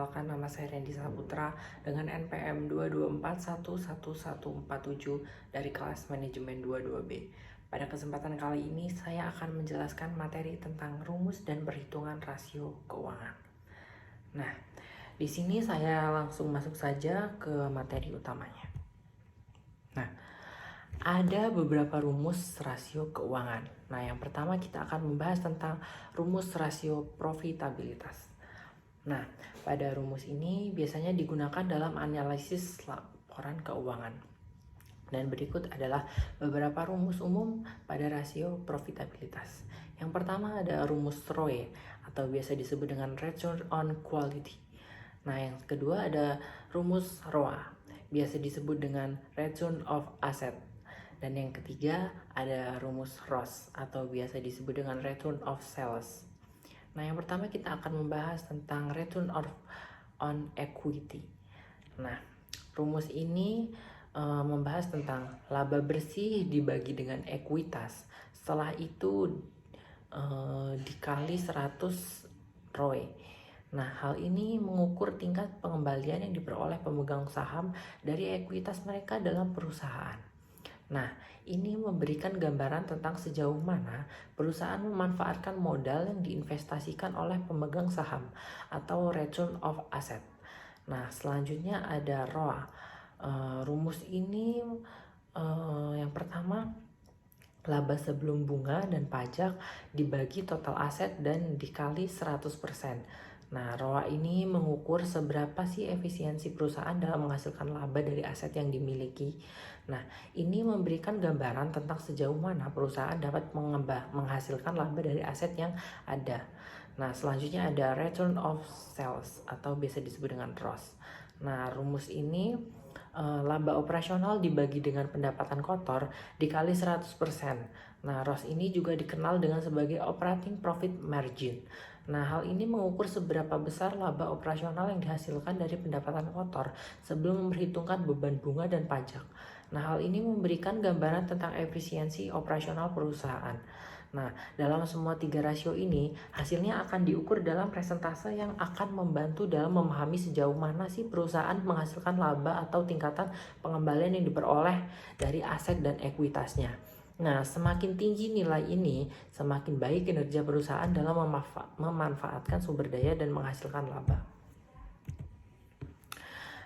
Perkenalkan, nama saya Randy Saputra dengan NPM 224111147 dari kelas manajemen 22B. Pada kesempatan kali ini saya akan menjelaskan materi tentang rumus dan perhitungan rasio keuangan. Nah, di sini saya langsung masuk saja ke materi utamanya. Nah, ada beberapa rumus rasio keuangan. Nah, yang pertama kita akan membahas tentang rumus rasio profitabilitas. Nah, pada rumus ini biasanya digunakan dalam analisis laporan keuangan. Dan berikut adalah beberapa rumus umum pada rasio profitabilitas. Yang pertama ada rumus ROE atau biasa disebut dengan Return on Quality. Nah, yang kedua ada rumus ROA, biasa disebut dengan Return of Asset. Dan yang ketiga ada rumus ROS atau biasa disebut dengan Return of Sales. Nah, yang pertama kita akan membahas tentang return on equity. Nah, rumus ini membahas tentang laba bersih dibagi dengan ekuitas. Setelah itu dikali 100 ROE. Nah, hal ini mengukur tingkat pengembalian yang diperoleh pemegang saham dari ekuitas mereka dalam perusahaan. Nah, ini memberikan gambaran tentang sejauh mana perusahaan memanfaatkan modal yang diinvestasikan oleh pemegang saham atau return of asset. Nah, selanjutnya ada ROA. Rumus ini yang pertama laba sebelum bunga dan pajak dibagi total aset dan dikali 100%. Nah, ROA ini mengukur seberapa sih efisiensi perusahaan dalam menghasilkan laba dari aset yang dimiliki. Nah, ini memberikan gambaran tentang sejauh mana perusahaan dapat menghasilkan laba dari aset yang ada. Nah, selanjutnya ada Return of Sales atau biasa disebut dengan ROS. Nah, rumus ini laba operasional dibagi dengan pendapatan kotor dikali 100%. Nah, ROS ini juga dikenal dengan sebagai Operating Profit Margin. Nah, hal ini mengukur seberapa besar laba operasional yang dihasilkan dari pendapatan kotor sebelum memperhitungkan beban bunga dan pajak. Nah, hal ini memberikan gambaran tentang efisiensi operasional perusahaan. Nah, dalam semua tiga rasio ini, hasilnya akan diukur dalam presentase yang akan membantu dalam memahami sejauh mana sih perusahaan menghasilkan laba atau tingkatan pengembalian yang diperoleh dari aset dan ekuitasnya. Nah, semakin tinggi nilai ini, semakin baik kinerja perusahaan dalam memanfaatkan sumber daya dan menghasilkan laba.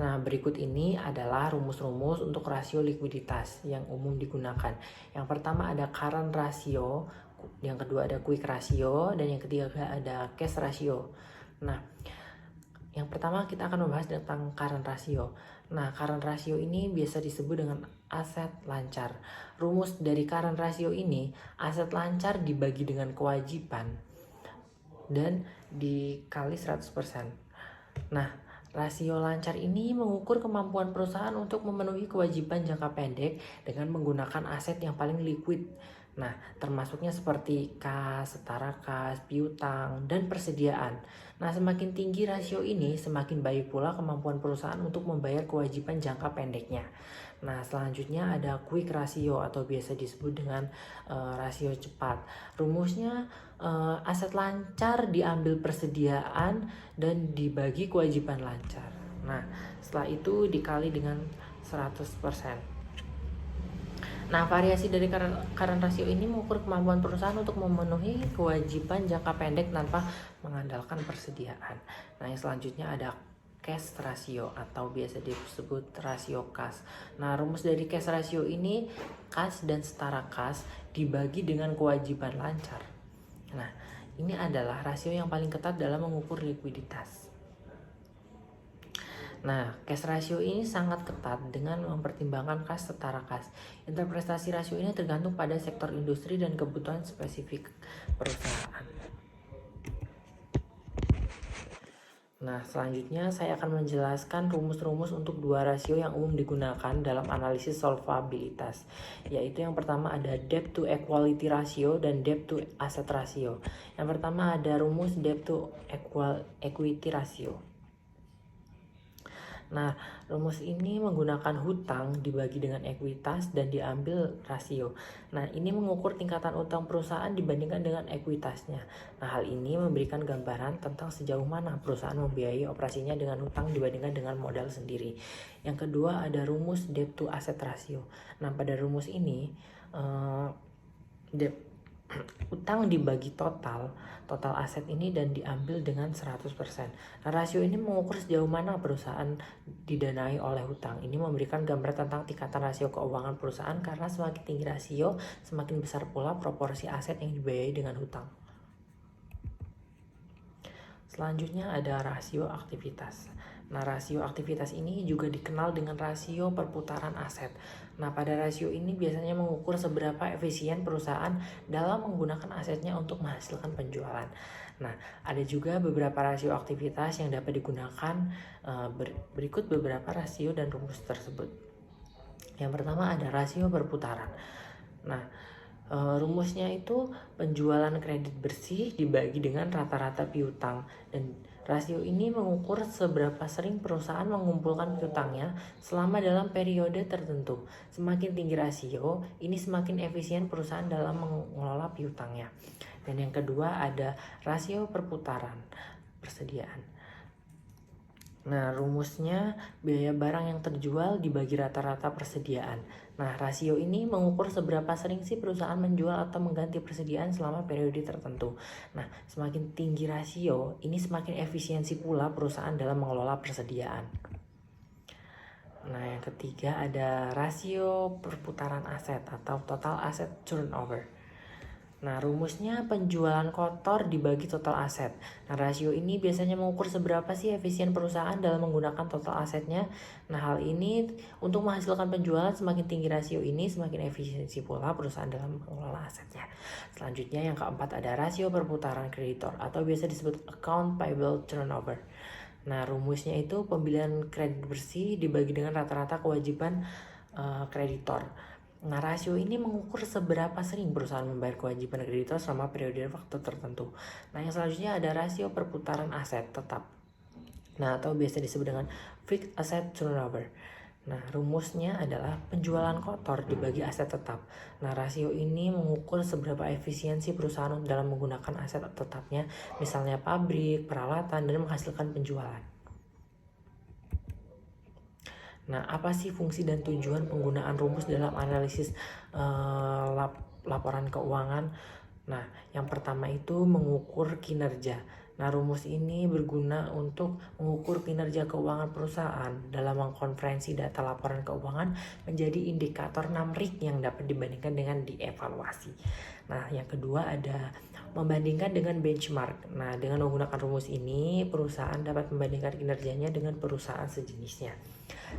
Nah, berikut ini adalah rumus-rumus untuk rasio likuiditas yang umum digunakan. Yang pertama ada current ratio, yang kedua ada quick ratio, dan yang ketiga ada cash ratio. Nah, yang pertama kita akan membahas tentang current ratio. Nah, current ratio ini biasa disebut dengan aset lancar. Rumus dari current ratio ini, aset lancar dibagi dengan kewajiban dan dikali 100%. Nah, rasio lancar ini mengukur kemampuan perusahaan untuk memenuhi kewajiban jangka pendek dengan menggunakan aset yang paling liquid. Nah, termasuknya seperti kas, setara kas, piutang, dan persediaan. Nah, semakin tinggi rasio ini, semakin baik pula kemampuan perusahaan untuk membayar kewajiban jangka pendeknya. Nah, selanjutnya ada quick ratio atau biasa disebut dengan rasio cepat. Rumusnya aset lancar diambil persediaan dan dibagi kewajiban lancar. Nah, setelah itu dikali dengan 100%. Nah, variasi dari current ratio ini mengukur kemampuan perusahaan untuk memenuhi kewajiban jangka pendek tanpa mengandalkan persediaan. Nah, yang selanjutnya ada cash ratio atau biasa disebut rasio kas. Nah, rumus dari cash ratio ini, kas dan setara kas dibagi dengan kewajiban lancar. Nah, ini adalah rasio yang paling ketat dalam mengukur likuiditas. Nah, cash ratio ini sangat ketat dengan mempertimbangkan kas setara kas. Interpretasi rasio ini tergantung pada sektor industri dan kebutuhan spesifik perusahaan. Nah, selanjutnya saya akan menjelaskan rumus-rumus untuk dua rasio yang umum digunakan dalam analisis solvabilitas. Yaitu yang pertama ada debt to equality ratio dan debt to asset ratio. Yang pertama ada rumus debt to equity ratio. Nah, rumus ini menggunakan hutang dibagi dengan ekuitas dan diambil rasio. Nah, ini mengukur tingkatan utang perusahaan dibandingkan dengan ekuitasnya. Nah, hal ini memberikan gambaran tentang sejauh mana perusahaan membiayai operasinya dengan hutang dibandingkan dengan modal sendiri. Yang kedua ada rumus debt to asset ratio. Nah, pada rumus ini utang dibagi total aset ini dan diambil dengan 100%. Nah, rasio ini mengukur sejauh mana perusahaan didanai oleh hutang. Ini memberikan gambaran tentang tingkatan rasio keuangan perusahaan karena semakin tinggi rasio, semakin besar pula proporsi aset yang dibiayai dengan hutang. Selanjutnya ada rasio aktivitas. Nah, rasio aktivitas ini juga dikenal dengan rasio perputaran aset. Nah, pada rasio ini biasanya mengukur seberapa efisien perusahaan dalam menggunakan asetnya untuk menghasilkan penjualan. Nah, ada juga beberapa rasio aktivitas yang dapat digunakan. Berikut beberapa rasio dan rumus tersebut. Yang pertama ada rasio perputaran. Nah, rumusnya itu penjualan kredit bersih dibagi dengan rata-rata piutang, dan rasio ini mengukur seberapa sering perusahaan mengumpulkan piutangnya selama dalam periode tertentu. Semakin tinggi rasio, ini semakin efisien perusahaan dalam mengelola piutangnya. Dan yang kedua ada rasio perputaran persediaan. Nah, rumusnya biaya barang yang terjual dibagi rata-rata persediaan. Nah, rasio ini mengukur seberapa sering sih perusahaan menjual atau mengganti persediaan selama periode tertentu. Nah, semakin tinggi rasio, ini semakin efisiensi pula perusahaan dalam mengelola persediaan. Nah, yang ketiga ada rasio perputaran aset atau total asset turnover. Nah, rumusnya penjualan kotor dibagi total aset. Nah, rasio ini biasanya mengukur seberapa sih efisien perusahaan dalam menggunakan total asetnya. Nah, hal ini untuk menghasilkan penjualan, semakin tinggi rasio ini, semakin efisiensi pula perusahaan dalam mengelola asetnya. Selanjutnya yang keempat ada rasio perputaran kreditor atau biasa disebut account payable turnover. Nah, rumusnya itu pembelian kredit bersih dibagi dengan rata-rata kewajiban kreditor. Nah, rasio ini mengukur seberapa sering perusahaan membayar kewajiban kreditor selama periode waktu tertentu. Nah, yang selanjutnya ada rasio perputaran aset tetap. Nah, atau biasa disebut dengan fixed asset turnover. Nah, rumusnya adalah penjualan kotor dibagi aset tetap. Nah, rasio ini mengukur seberapa efisiensi perusahaan dalam menggunakan aset tetapnya, misalnya pabrik, peralatan, dan menghasilkan penjualan. Nah, apa sih fungsi dan tujuan penggunaan rumus dalam analisis laporan keuangan? Nah, yang pertama itu mengukur kinerja. Nah, rumus ini berguna untuk mengukur kinerja keuangan perusahaan dalam mengkonferensi data laporan keuangan menjadi indikator NAMRIC yang dapat dibandingkan dengan dievaluasi. Nah, yang kedua ada membandingkan dengan benchmark. Nah, dengan menggunakan rumus ini, perusahaan dapat membandingkan kinerjanya dengan perusahaan sejenisnya.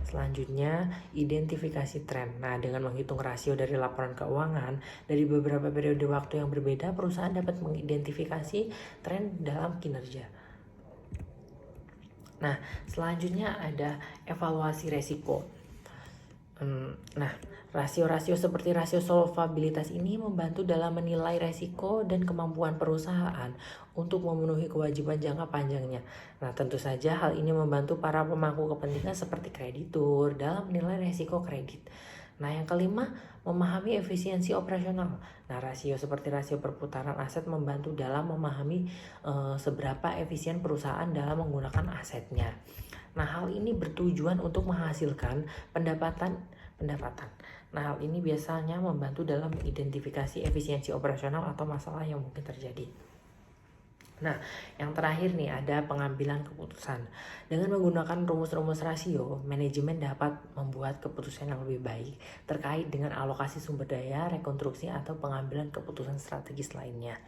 Selanjutnya, identifikasi tren. Nah, dengan menghitung rasio dari laporan keuangan dari beberapa periode waktu yang berbeda, perusahaan dapat mengidentifikasi tren dalam kinerja. Nah, selanjutnya ada evaluasi resiko. Nah, rasio-rasio seperti rasio solvabilitas ini membantu dalam menilai resiko dan kemampuan perusahaan untuk memenuhi kewajiban jangka panjangnya. Nah, tentu saja hal ini membantu para pemangku kepentingan seperti kreditur dalam menilai resiko kredit. Nah, yang kelima, memahami efisiensi operasional. Nah, rasio seperti rasio perputaran aset membantu dalam memahami seberapa efisien perusahaan dalam menggunakan asetnya. Nah, hal ini bertujuan untuk menghasilkan pendapatan. Nah, hal ini biasanya membantu dalam mengidentifikasi efisiensi operasional atau masalah yang mungkin terjadi. Nah, yang terakhir nih ada pengambilan keputusan. Dengan menggunakan rumus-rumus rasio, manajemen dapat membuat keputusan yang lebih baik terkait dengan alokasi sumber daya, rekonstruksi, atau pengambilan keputusan strategis lainnya.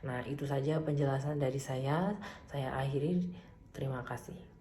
Nah, itu saja penjelasan dari saya. Saya akhiri. Terima kasih.